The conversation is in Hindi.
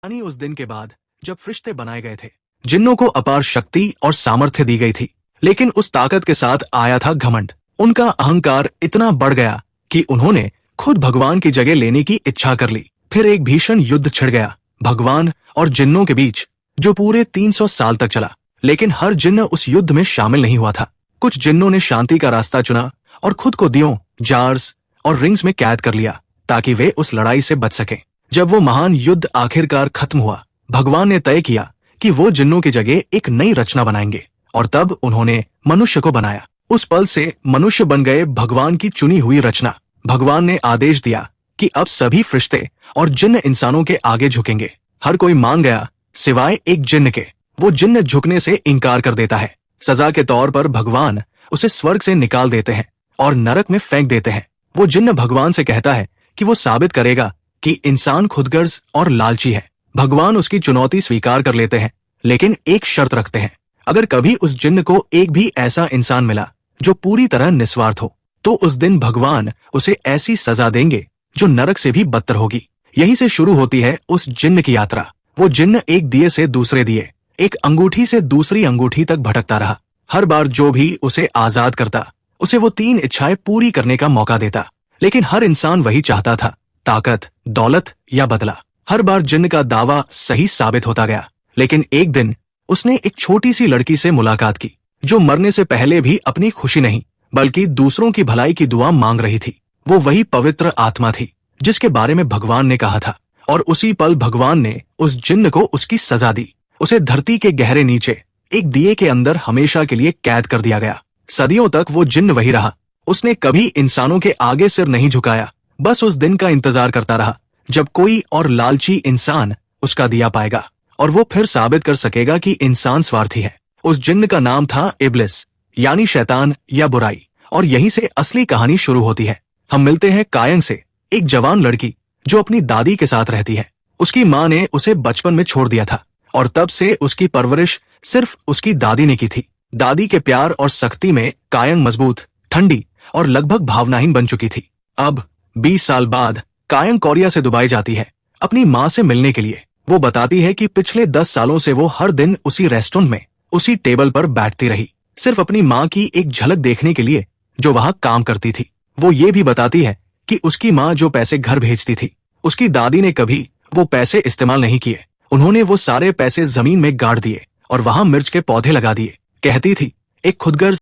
यानी उस दिन के बाद जब फरिश्ते बनाए गए थे, जिन्नों को अपार शक्ति और सामर्थ्य दी गई थी, लेकिन उस ताकत के साथ आया था घमंड। उनका अहंकार इतना बढ़ गया कि उन्होंने खुद भगवान की जगह लेने की इच्छा कर ली। फिर एक भीषण युद्ध छिड़ गया भगवान और जिन्नों के बीच, जो पूरे 300 साल तक चला। लेकिन हर जिन्न उस युद्ध में शामिल नहीं हुआ था। कुछ जिन्नों ने शांति का रास्ता चुना और खुद को दियों, जार्स और रिंग्स में कैद कर लिया ताकि वे उस लड़ाई से बच सकें। जब वो महान युद्ध आखिरकार खत्म हुआ, भगवान ने तय किया कि वो जिन्नों की जगह एक नई रचना बनाएंगे, और तब उन्होंने मनुष्य को बनाया। उस पल से मनुष्य बन गए भगवान की चुनी हुई रचना। भगवान ने आदेश दिया कि अब सभी फरिश्ते और जिन्न इंसानों के आगे झुकेंगे। हर कोई मान गया सिवाय एक जिन्न के। वो जिन्न झुकने से इनकार कर देता है। सजा के तौर पर भगवान उसे स्वर्ग से निकाल देते हैं और नरक में फेंक देते हैं। वो जिन्न भगवान से कहता है कि वो साबित करेगा कि इंसान खुदगर्ज और लालची है। भगवान उसकी चुनौती स्वीकार कर लेते हैं, लेकिन एक शर्त रखते हैं। अगर कभी उस जिन्न को एक भी ऐसा इंसान मिला जो पूरी तरह निस्वार्थ हो, तो उस दिन भगवान उसे ऐसी सजा देंगे जो नरक से भी बदतर होगी। यहीं से शुरू होती है उस जिन्न की यात्रा। वो जिन्न एक दिए से दूसरे दिए, एक अंगूठी से दूसरी अंगूठी तक भटकता रहा। हर बार जो भी उसे आजाद करता, उसे वो 3 इच्छाएं पूरी करने का मौका देता। लेकिन हर इंसान वही चाहता था, ताकत, दौलत या बदला। हर बार जिन्न का दावा सही साबित होता गया। लेकिन एक दिन उसने एक छोटी सी लड़की से मुलाकात की, जो मरने से पहले भी अपनी खुशी नहीं बल्कि दूसरों की भलाई की दुआ मांग रही थी। वो वही पवित्र आत्मा थी जिसके बारे में भगवान ने कहा था। और उसी पल भगवान ने उस जिन्न को उसकी सजा दी। उसे धरती के गहरे नीचे एक दिए के अंदर हमेशा के लिए कैद कर दिया गया। सदियों तक वो जिन्न वही रहा। उसने कभी इंसानों के आगे सिर नहीं झुकाया, बस उस दिन का इंतजार करता रहा जब कोई और लालची इंसान उसका दिया पाएगा और वो फिर साबित कर सकेगा कि इंसान स्वार्थी है। उस जिन्न का नाम था इब्लिस, यानी शैतान या बुराई। और यहीं से असली कहानी शुरू होती है। हम मिलते हैं कायंग से, एक जवान लड़की जो अपनी दादी के साथ रहती है। उसकी माँ ने उसे बचपन में छोड़ दिया था और तब से उसकी परवरिश सिर्फ उसकी दादी ने की थी। दादी के प्यार और सख्ती में कायंग मजबूत, ठंडी और लगभग भावनाहीन बन चुकी थी। अब 20 साल बाद कायंग कोरिया से दुबई जाती है अपनी माँ से मिलने के लिए। वो बताती है कि पिछले 10 सालों से वो हर दिन उसी रेस्टोरेंट में उसी टेबल पर बैठती रही, सिर्फ अपनी माँ की एक झलक देखने के लिए जो वहां काम करती थी। वो ये भी बताती है कि उसकी माँ जो पैसे घर भेजती थी, उसकी दादी ने कभी वो पैसे इस्तेमाल नहीं किए। उन्होंने वो सारे पैसे जमीन में गाड़ दिए और वहां मिर्च के पौधे लगा दिए। कहती थी, एक खुदगर्ज